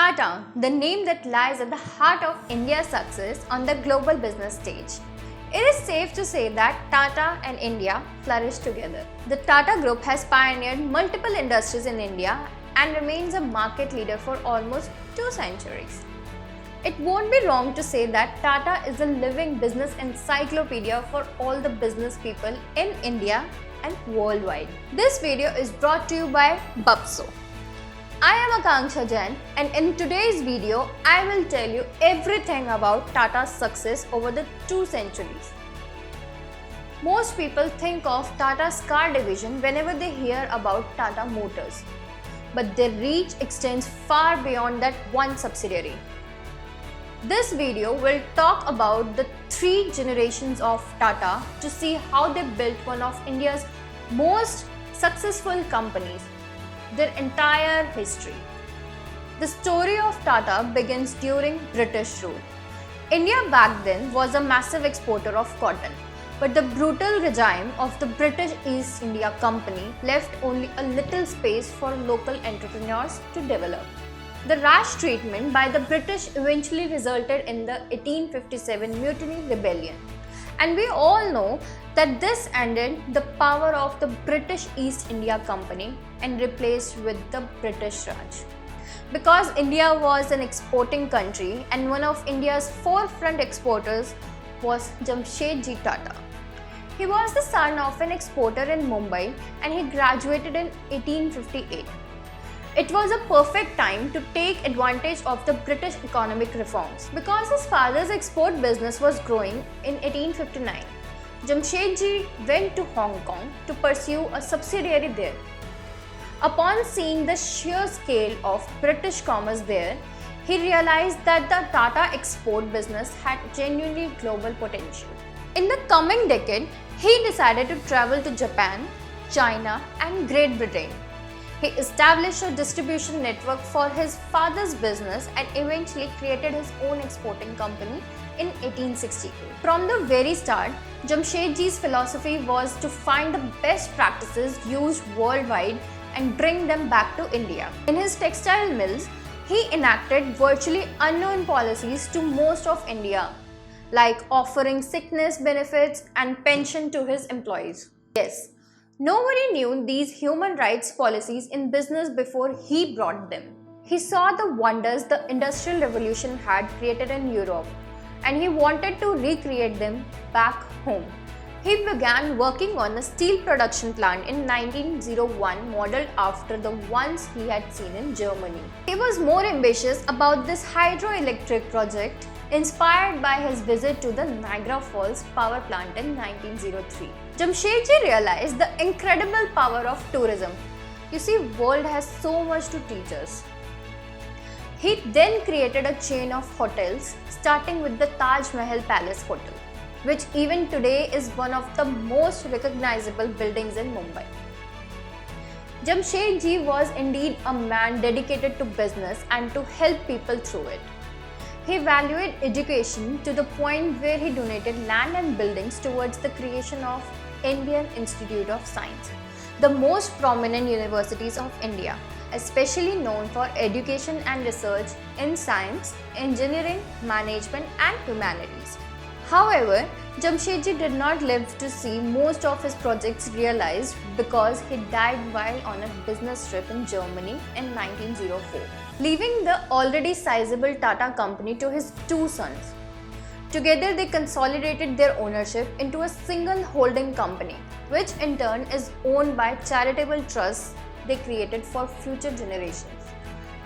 Tata, the name that lies at the heart of India's success on the global business stage. It is safe to say that Tata and India flourish together. The Tata Group has pioneered multiple industries in India and remains a market leader for almost 2 centuries. It won't be wrong to say that Tata is a living business encyclopedia for all the business people in India and worldwide. This video is brought to you by Bupso. I am Akanksha Jain, and in today's video, I will tell you everything about Tata's success over the 2 centuries. Most people think of Tata's car division whenever they hear about Tata Motors, but their reach extends far beyond that one subsidiary. This video will talk about the 3 generations of Tata to see how they built one of India's most successful companies, their entire history. The story of Tata begins during British rule. India back then was a massive exporter of cotton, but the brutal regime of the British East India Company left only a little space for local entrepreneurs to develop. The rash treatment by the British eventually resulted in the 1857 Mutiny Rebellion. And we all know that this ended the power of the British East India Company and replaced with the British Raj. Because India was an exporting country and one of India's forefront exporters was Jamshedji Tata. He was the son of an exporter in Mumbai and he graduated in 1858. It was a perfect time to take advantage of the British economic reforms. Because his father's export business was growing in 1859, Jamshedji went to Hong Kong to pursue a subsidiary there. Upon seeing the sheer scale of British commerce there, he realized that the Tata export business had genuinely global potential. In the coming decade, he decided to travel to Japan, China, and Great Britain. He established a distribution network for his father's business and eventually created his own exporting company in 1862. From the very start, Jamshedji's philosophy was to find the best practices used worldwide and bring them back to India. In his textile mills, he enacted virtually unknown policies to most of India, like offering sickness benefits and pension to his employees. Yes, nobody knew these human rights policies in business before he brought them. He saw the wonders the Industrial Revolution had created in Europe, and he wanted to recreate them back home. He began working on a steel production plant in 1901 modeled after the ones he had seen in Germany. He was more ambitious about this hydroelectric project, inspired by his visit to the Niagara Falls power plant in 1903. Jamshedji realized the incredible power of tourism. You see, world has so much to teach us. He then created a chain of hotels, starting with the Taj Mahal Palace Hotel, which even today is one of the most recognizable buildings in Mumbai. Jamshedji was indeed a man dedicated to business and to help people through it. He valued education to the point where he donated land and buildings towards the creation of Indian Institute of Science, the most prominent universities of India, especially known for education and research in science, engineering, management, and humanities. However, Jamshedji did not live to see most of his projects realized because he died while on a business trip in Germany in 1904, leaving the already sizable Tata company to his 2 sons. Together, they consolidated their ownership into a single holding company, which in turn is owned by charitable trusts they created for future generations.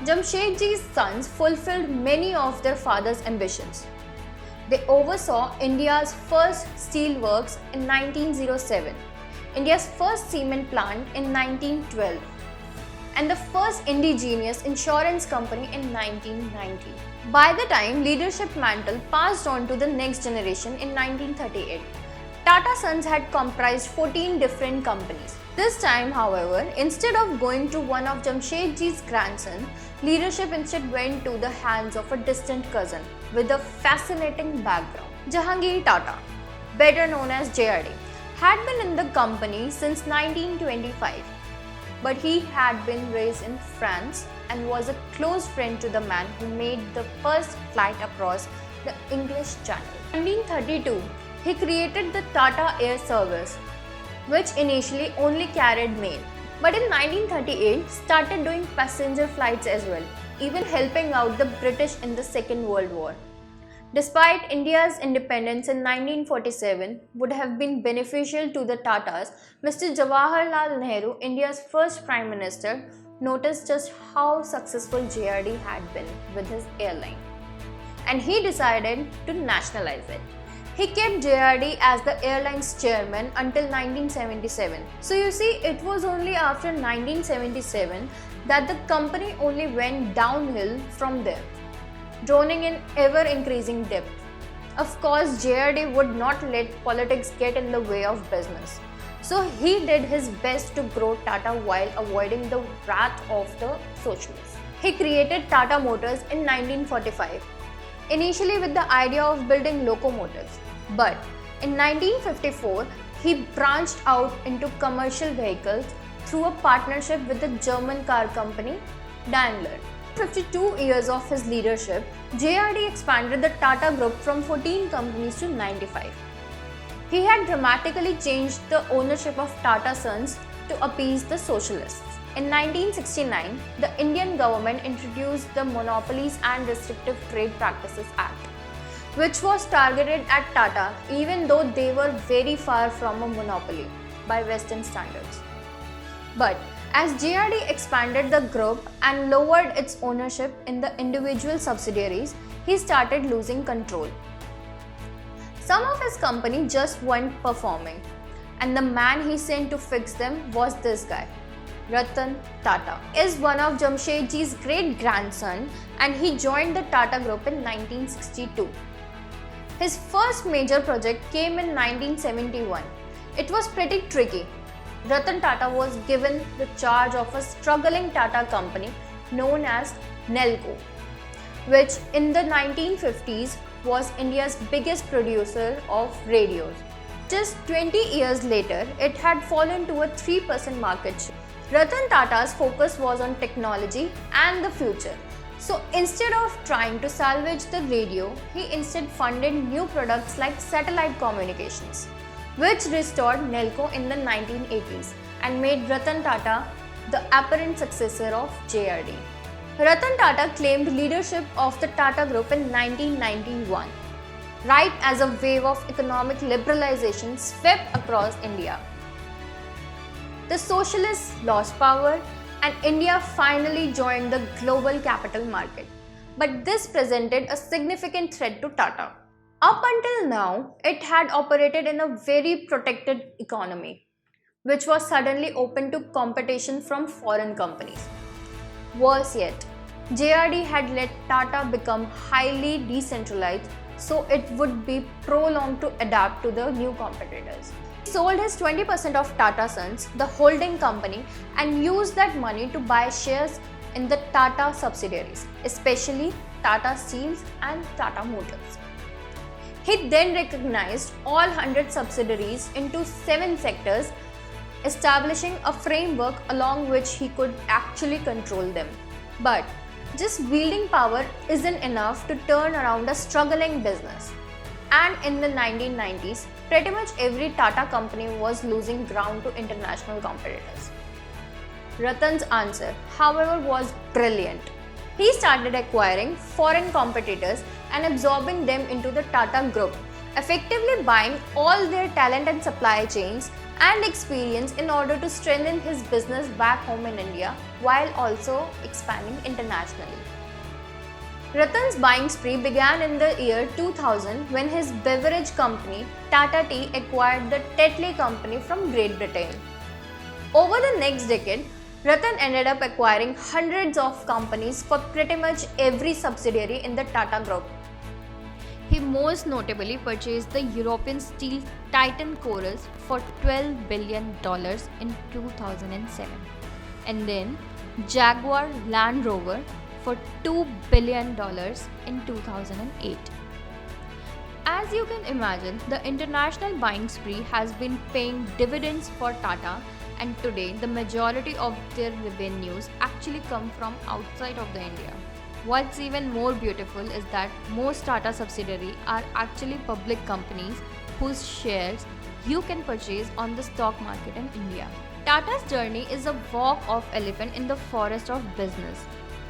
Jamshedji's sons fulfilled many of their father's ambitions. They oversaw India's first steel works in 1907, India's first cement plant in 1912, and the first indigenous insurance company in 1990. By the time leadership mantle passed on to the next generation in 1938, Tata Sons had comprised 14 different companies. This time, however, instead of going to one of Jamshedji's grandsons, leadership instead went to the hands of a distant cousin with a fascinating background. Jahangir Tata, better known as JRD, had been in the company since 1925. but he had been raised in France and was a close friend to the man who made the first flight across the English Channel. In 1932, he created the Tata Air Service, which initially only carried mail, but in 1938 started doing passenger flights as well, even helping out the British in the Second World War. Despite India's independence in 1947 would have been beneficial to the Tatas, Mr. Jawaharlal Nehru, India's first Prime Minister, noticed just how successful JRD had been with his airline, and he decided to nationalize it. He kept JRD as the airline's chairman until 1977. So you see, it was only after 1977 that the company only went downhill from there, drowning in ever-increasing debt. Of course, JRD would not let politics get in the way of business. So he did his best to grow Tata while avoiding the wrath of the socialists. He created Tata Motors in 1945, initially with the idea of building locomotives. But in 1954, he branched out into commercial vehicles through a partnership with the German car company Daimler. 52 years of his leadership, JRD expanded the Tata Group from 14 companies to 95. He had dramatically changed the ownership of Tata Sons to appease the socialists. In 1969, the Indian government introduced the Monopolies and Restrictive Trade Practices Act, which was targeted at Tata even though they were very far from a monopoly by Western standards. But as JRD expanded the group and lowered its ownership in the individual subsidiaries, he started losing control. Some of his company just weren't performing, and the man he sent to fix them was this guy. Ratan Tata is one of Jamshedji's great grandson, and he joined the Tata Group in 1962. His first major project came in 1971. It was pretty tricky. Ratan Tata was given the charge of a struggling Tata company known as Nelco, which in the 1950s was India's biggest producer of radios. Just 20 years later, it had fallen to a 3% market share. Ratan Tata's focus was on technology and the future. So instead of trying to salvage the radio, he instead funded new products like satellite communications, which restored Nelco in the 1980s and made Ratan Tata the apparent successor of JRD. Ratan Tata claimed leadership of the Tata Group in 1991, right as a wave of economic liberalization swept across India. The socialists lost power and India finally joined the global capital market. But this presented a significant threat to Tata. Up until now, it had operated in a very protected economy, which was suddenly open to competition from foreign companies. Worse yet, JRD had let Tata become highly decentralized, so it would be prolonged to adapt to the new competitors. He sold his 20% of Tata Sons, the holding company, and used that money to buy shares in the Tata subsidiaries, especially Tata Steels and Tata Motors. He then recognized all 100 subsidiaries into 7 sectors, establishing a framework along which he could actually control them. But just wielding power isn't enough to turn around a struggling business. And in the 1990s, pretty much every Tata company was losing ground to international competitors. Ratan's answer, however, was brilliant. He started acquiring foreign competitors and absorbing them into the Tata Group, effectively buying all their talent and supply chains and experience in order to strengthen his business back home in India while also expanding internationally. Ratan's buying spree began in the year 2000 when his beverage company Tata Tea acquired the Tetley company from Great Britain. Over the next decade, Ratan ended up acquiring hundreds of companies for pretty much every subsidiary in the Tata Group. He most notably purchased the European steel Titan Chorus for $12 billion in 2007, and then Jaguar Land Rover for $2 billion in 2008. As you can imagine, the international buying spree has been paying dividends for Tata, and today the majority of their revenues actually come from outside of the India. What's even more beautiful is that most Tata subsidiaries are actually public companies whose shares you can purchase on the stock market in India. Tata's journey is a walk of elephant in the forest of business.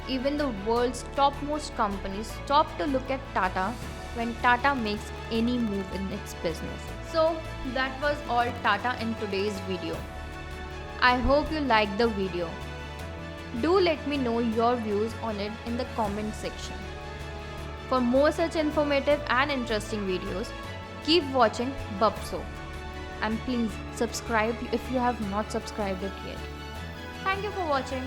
Even the world's topmost companies stop to look at Tata when Tata makes any move in its business. So that was all Tata in today's video. I hope you liked the video. Do let me know your views on it in the comment section. For more such informative and interesting videos, keep watching Bupso. And please subscribe if you have not subscribed it yet. Thank you for watching.